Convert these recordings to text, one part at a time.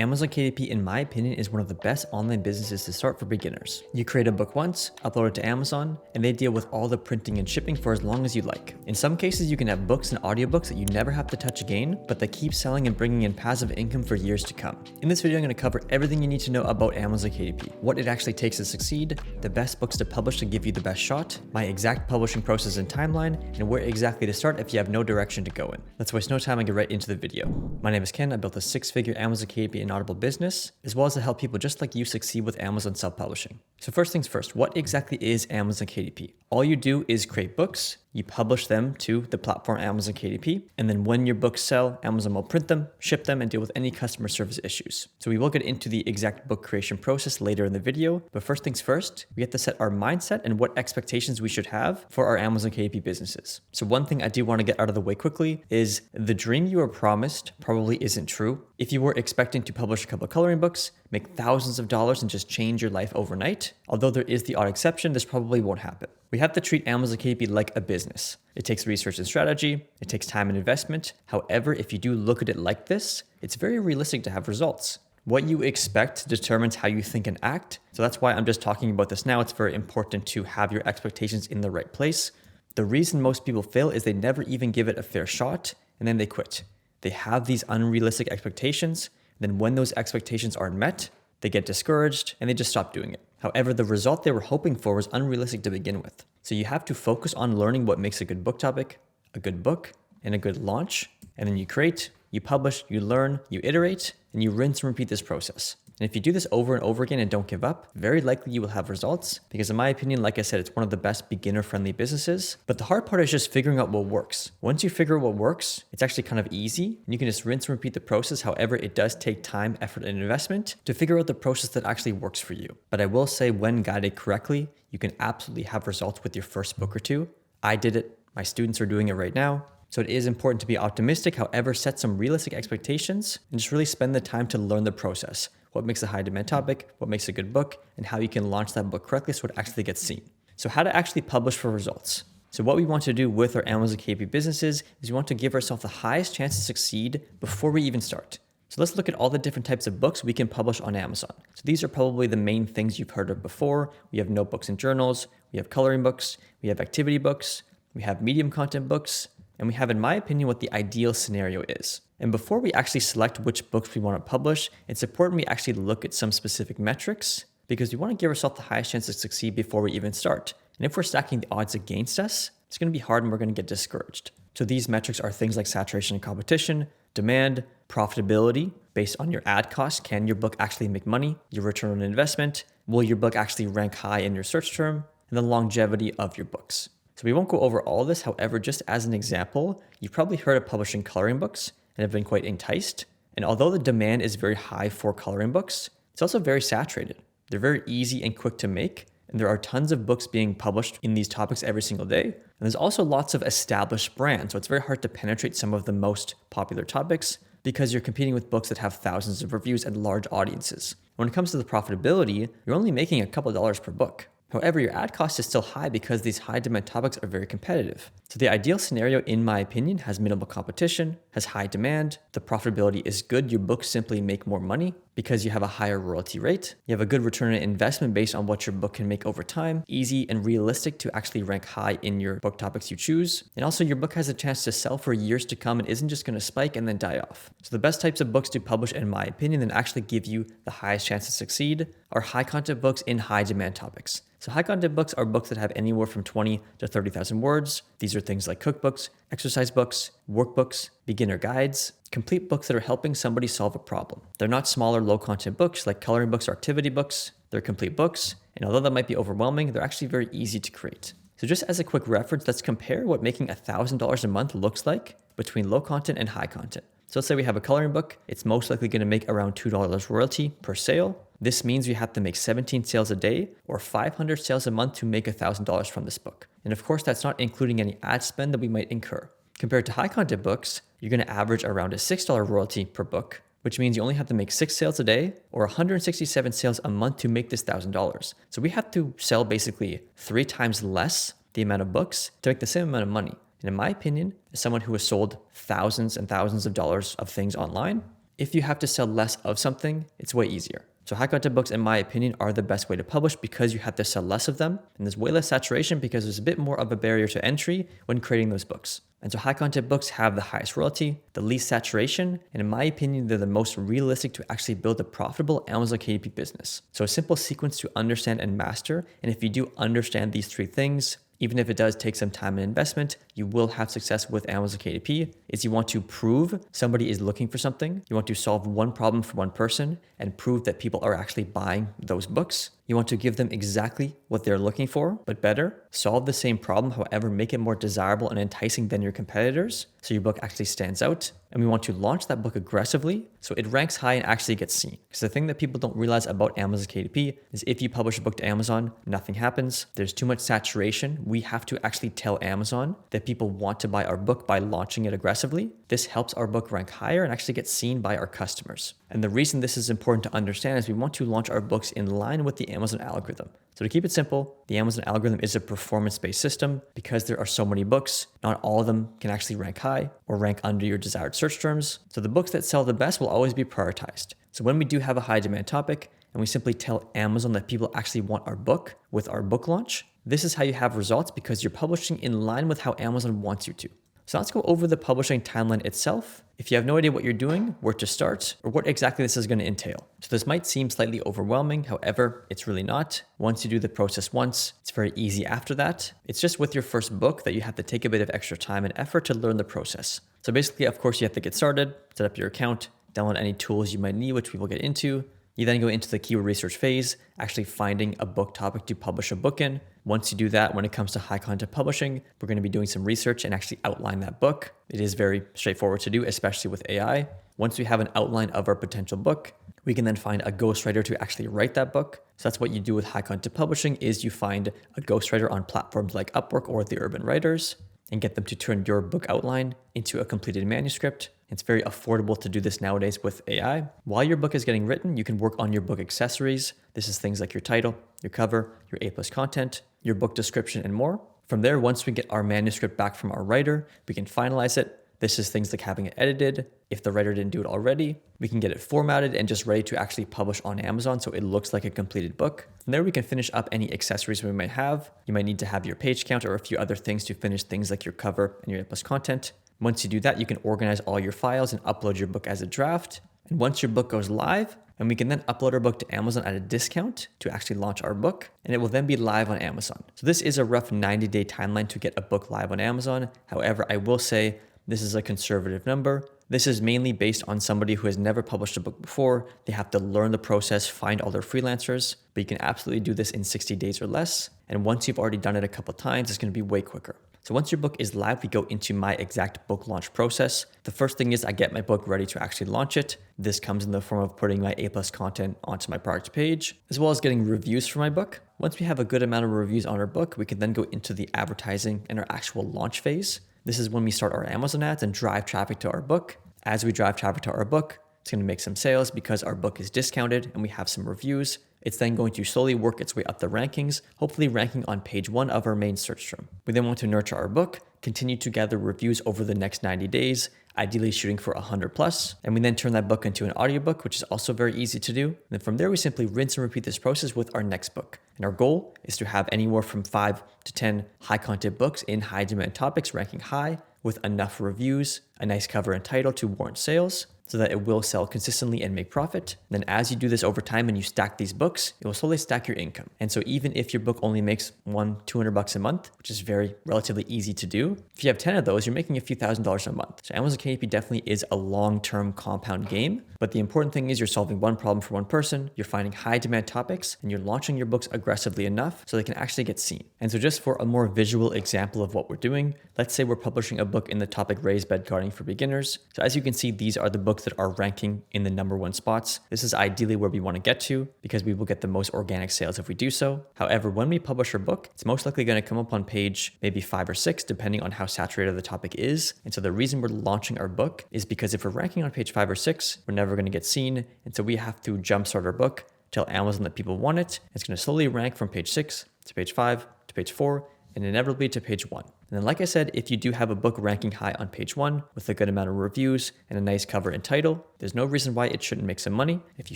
Amazon KDP, in my opinion, is one of the best online businesses to start for beginners. You create a book once, upload it to Amazon, and they deal with all the printing and shipping for as long as you like. In some cases, you can have books and audiobooks that you never have to touch again, but that keep selling and bringing in passive income for years to come. In this video, I'm going to cover everything you need to know about Amazon KDP, what it actually takes to succeed, the best books to publish to give you the best shot, my exact publishing process and timeline, and where exactly to start if you have no direction to go in. Let's waste no time and get right into the video. My name is Ken. I built a six-figure Amazon KDP Inaudible business, as well as to help people just like you succeed with Amazon self-publishing. So first things first, what exactly is Amazon KDP? All you do is create books, you publish them to the platform Amazon KDP, and then when your books sell, Amazon will print them, ship them, and deal with any customer service issues. So we will get into the exact book creation process later in the video, but first things first, we have to set our mindset and what expectations we should have for our Amazon KDP businesses. So one thing I do want to get out of the way quickly is the dream you were promised probably isn't true. If you were expecting to publish a couple of coloring books, make thousands of dollars, and just change your life overnight, although there is the odd exception, this probably won't happen. We have to treat Amazon KDP like a business. It takes research and strategy, it takes time and investment. However, if you do look at it like this, it's very realistic to have results. What you expect determines how you think and act. So that's why I'm just talking about this now. It's very important to have your expectations in the right place. The reason most people fail is they never even give it a fair shot, and then they quit. They have these unrealistic expectations. Then when those expectations aren't met, they get discouraged and they just stop doing it. However, the result they were hoping for was unrealistic to begin with. So you have to focus on learning what makes a good book topic, a good book, and a good launch. And then you create, you publish, you learn, you iterate, and you rinse and repeat this process. And if you do this over and over again and don't give up, very likely you will have results because in my opinion, like I said, it's one of the best beginner-friendly businesses. But the hard part is just figuring out what works. Once you figure out what works, it's actually kind of easy and you can just rinse and repeat the process. However, it does take time, effort, and investment to figure out the process that actually works for you. But I will say when guided correctly, you can absolutely have results with your first book or two. I did it. My students are doing it right now. So it is important to be optimistic, however, set some realistic expectations and just really spend the time to learn the process. What makes a high demand topic, what makes a good book, and how you can launch that book correctly so it actually gets seen. So how to actually publish for results. So what we want to do with our Amazon KDP businesses is we want to give ourselves the highest chance to succeed before we even start. So let's look at all the different types of books we can publish on Amazon. So these are probably the main things you've heard of before. We have notebooks and journals, we have coloring books, we have activity books, we have medium content books, and we have, in my opinion, what the ideal scenario is. And before we actually select which books we want to publish, it's important we actually look at some specific metrics because we want to give ourselves the highest chance to succeed before we even start. And if we're stacking the odds against us, it's going to be hard and we're going to get discouraged. So these metrics are things like saturation and competition, demand, profitability, based on your ad costs. Can your book actually make money? Your return on investment? Will your book actually rank high in your search term? And the longevity of your books. So we won't go over all this. However, just as an example, you've probably heard of publishing coloring books and have been quite enticed. And although the demand is very high for coloring books, it's also very saturated. They're very easy and quick to make. And there are tons of books being published in these topics every single day. And there's also lots of established brands. So it's very hard to penetrate some of the most popular topics because you're competing with books that have thousands of reviews and large audiences. When it comes to the profitability, you're only making a couple of dollars per book. However, your ad cost is still high because these high demand topics are very competitive. So the ideal scenario, in my opinion, has minimal competition, has high demand, the profitability is good, your books simply make more money because you have a higher royalty rate, you have a good return on investment based on what your book can make over time, easy and realistic to actually rank high in your book topics you choose, and also your book has a chance to sell for years to come and isn't just going to spike and then die off. So the best types of books to publish, in my opinion, and actually give you the highest chance to succeed are high content books in high demand topics. So high content books are books that have anywhere from 20 to 30,000 words. These are things like cookbooks, exercise books, workbooks, beginner guides, complete books that are helping somebody solve a problem. They're not smaller, low content books like coloring books or activity books. They're complete books. And although that might be overwhelming, they're actually very easy to create. So just as a quick reference, let's compare what making $1,000 a month looks like between low content and high content. So let's say we have a coloring book. It's most likely going to make around $2 royalty per sale. This means we have to make 17 sales a day or 500 sales a month to make $1,000 from this book. And of course, that's not including any ad spend that we might incur. Compared to high content books, you're going to average around a $6 royalty per book, which means you only have to make 6 sales a day or 167 sales a month to make this $1,000. So we have to sell basically 3 times less the amount of books to make the same amount of money. And in my opinion, as someone who has sold thousands and thousands of dollars of things online, If you have to sell less of something, it's way easier. So high content books, in my opinion, are the best way to publish because you have to sell less of them. And there's way less saturation because there's a bit more of a barrier to entry when creating those books. And so high content books have the highest royalty, the least saturation, and in my opinion, they're the most realistic to actually build a profitable Amazon KDP business. So a simple sequence to understand and master. And if you do understand these three things, even if it does take some time and investment, you will have success with Amazon KDP. Is you want to prove somebody is looking for something. You want to solve one problem for one person and prove that people are actually buying those books. You want to give them exactly what they're looking for, but better. Solve the same problem, however, make it more desirable and enticing than your competitors, so your book actually stands out. And we want to launch that book aggressively so it ranks high and actually gets seen. Because the thing that people don't realize about Amazon KDP is if you publish a book to Amazon, nothing happens. There's too much saturation. We have to actually tell Amazon that people want to buy our book by launching it aggressively. This helps our book rank higher and actually get seen by our customers. And the reason this is important to understand is we want to launch our books in line with the Amazon algorithm. So to keep it simple, the Amazon algorithm is a performance-based system. Because there are so many books, not all of them can actually rank high or rank under your desired search terms. So the books that sell the best will always be prioritized. So when we do have a high demand topic and we simply tell Amazon that people actually want our book with our book launch, this is how you have results because you're publishing in line with how Amazon wants you to. So let's go over the publishing timeline itself. If you have no idea what you're doing, where to start, or what exactly this is going to entail. So this might seem slightly overwhelming, however, it's really not. Once you do the process once, it's very easy after that. It's just with your first book that you have to take a bit of extra time and effort to learn the process. So basically, of course, you have to get started, set up your account, download any tools you might need, which we will get into. You then go into the keyword research phase, actually finding a book topic to publish a book in. Once you do that, when it comes to high content publishing, we're going to be doing some research and actually outline that book. It is very straightforward to do, especially with AI. Once we have an outline of our potential book, we can then find a ghostwriter to actually write that book. So that's what you do with high content publishing is you find a ghostwriter on platforms like Upwork or the Urban Writers and get them to turn your book outline into a completed manuscript. It's very affordable to do this nowadays with AI. While your book is getting written, you can work on your book accessories. This is things like your title, your cover, your A+ content, your book description, and more. From there, once we get our manuscript back from our writer, we can finalize it. This is things like having it edited. If the writer didn't do it already, we can get it formatted and just ready to actually publish on Amazon so it looks like a completed book. From there, we can finish up any accessories we might have. You might need to have your page count or a few other things to finish things like your cover and your A+ content. Once you do that, you can organize all your files and upload your book as a draft. And once your book goes live, and we can then upload our book to Amazon at a discount to actually launch our book, and it will then be live on Amazon. So this is a rough 90-day timeline to get a book live on Amazon. However, I will say this is a conservative number. This is mainly based on somebody who has never published a book before. They have to learn the process, find all their freelancers, but you can absolutely do this in 60 days or less. And once you've already done it a couple times, it's going to be way quicker. So once your book is live, we go into my exact book launch process. The first thing is I get my book ready to actually launch it. This comes in the form of putting my A+ content onto my product page, as well as getting reviews for my book. Once we have a good amount of reviews on our book, we can then go into the advertising and our actual launch phase. This is when we start our Amazon ads and drive traffic to our book. As we drive traffic to our book, it's going to make some sales because our book is discounted and we have some reviews. It's then going to slowly work its way up the rankings, hopefully ranking on page 1 of our main search term. We then want to nurture our book, continue to gather reviews over the next 90 days, ideally shooting for 100 plus, and we then turn that book into an audiobook, which is also very easy to do. And then from there, we simply rinse and repeat this process with our next book. And our goal is to have anywhere from 5 to 10 high content books in high demand topics ranking high with enough reviews, a nice cover and title to warrant sales, so that it will sell consistently and make profit. And then as you do this over time and you stack these books, it will slowly stack your income. And so even if your book only makes $200 a month, which is very relatively easy to do, if you have 10 of those, you're making a few $1,000s a month. So Amazon KDP definitely is a long-term compound game. But the important thing is you're solving one problem for one person, you're finding high demand topics, and you're launching your books aggressively enough so they can actually get seen. And so just for a more visual example of what we're doing, let's say we're publishing a book in the topic raised bed gardening for beginners. So as you can see, these are the books that are ranking in the number 1 spots. This is ideally where we want to get to because we will get the most organic sales if we do so. However, when we publish our book, it's most likely going to come up on page maybe 5 or 6, depending on how saturated the topic is. And so the reason we're launching our book is because if we're ranking on page 5 or 6, we're never going to get seen. And so we have to jumpstart our book, tell Amazon that people want it. It's going to slowly rank from page 6 to page 5 to page 4 and inevitably to page 1. And then like I said, if you do have a book ranking high on page 1 with a good amount of reviews and a nice cover and title, There's no reason why it shouldn't make some money. If you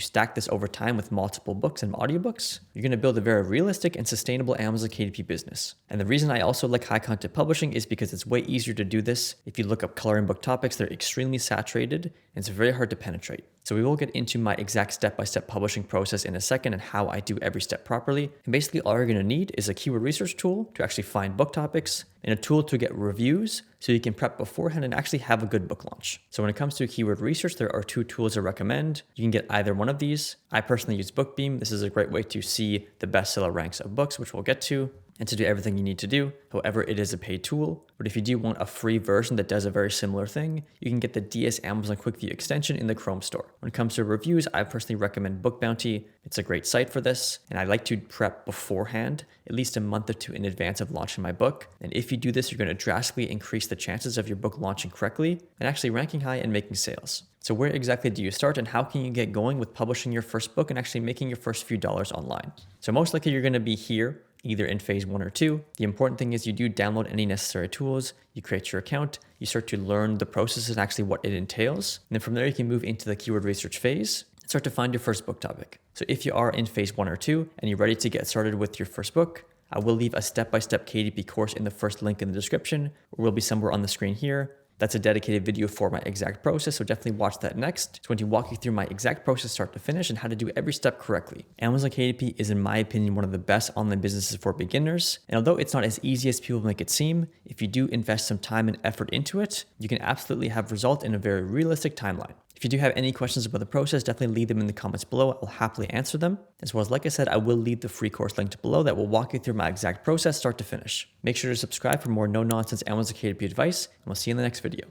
stack this over time with multiple books and audiobooks, you're going to build a very realistic and sustainable Amazon KDP business. And the reason I also like high content publishing is because it's way easier to do this. If you look up coloring book topics, they're extremely saturated and it's very hard to penetrate. So we will get into my exact step-by-step publishing process in a second and how I do every step properly. And basically all you're going to need is a keyword research tool to actually find book topics and a tool to get reviews so you can prep beforehand and actually have a good book launch. So when it comes to keyword research, there are 2 tools I recommend. You can get either one of these. I personally use BookBeam. This is a great way to see the bestseller ranks of books, which we'll get to, and to do everything you need to do. However, it is a paid tool. But if you do want a free version that does a very similar thing, you can get the DS Amazon Quick View extension in the Chrome store. When it comes to reviews, I personally recommend Book Bounty. It's a great site for this, and I like to prep beforehand, at least a month or 2 in advance of launching my book. And if you do this, you're going to drastically increase the chances of your book launching correctly and actually ranking high and making sales. So where exactly do you start and how can you get going with publishing your first book and actually making your first few dollars online? So most likely you're going to be here, either in phase 1 or 2. The important thing is you do download any necessary tools, you create your account, you start to learn the process and actually what it entails. And then from there you can move into the keyword research phase and start to find your first book topic. So if you are in phase 1 or 2 and you're ready to get started with your first book, I will leave a step-by-step KDP course in the first link in the description, or will be somewhere on the screen here. That's a dedicated video for my exact process, so definitely watch that next. It's going to walk you through my exact process start to finish and how to do every step correctly. Amazon KDP is, in my opinion, one of the best online businesses for beginners. And although it's not as easy as people make it seem, if you do invest some time and effort into it, you can absolutely have results in a very realistic timeline. If you do have any questions about the process, definitely leave them in the comments below. I'll happily answer them. As well as, like I said, I will leave the free course linked below that will walk you through my exact process start to finish. Make sure to subscribe for more no-nonsense Amazon KDP advice, and we'll see you in the next video.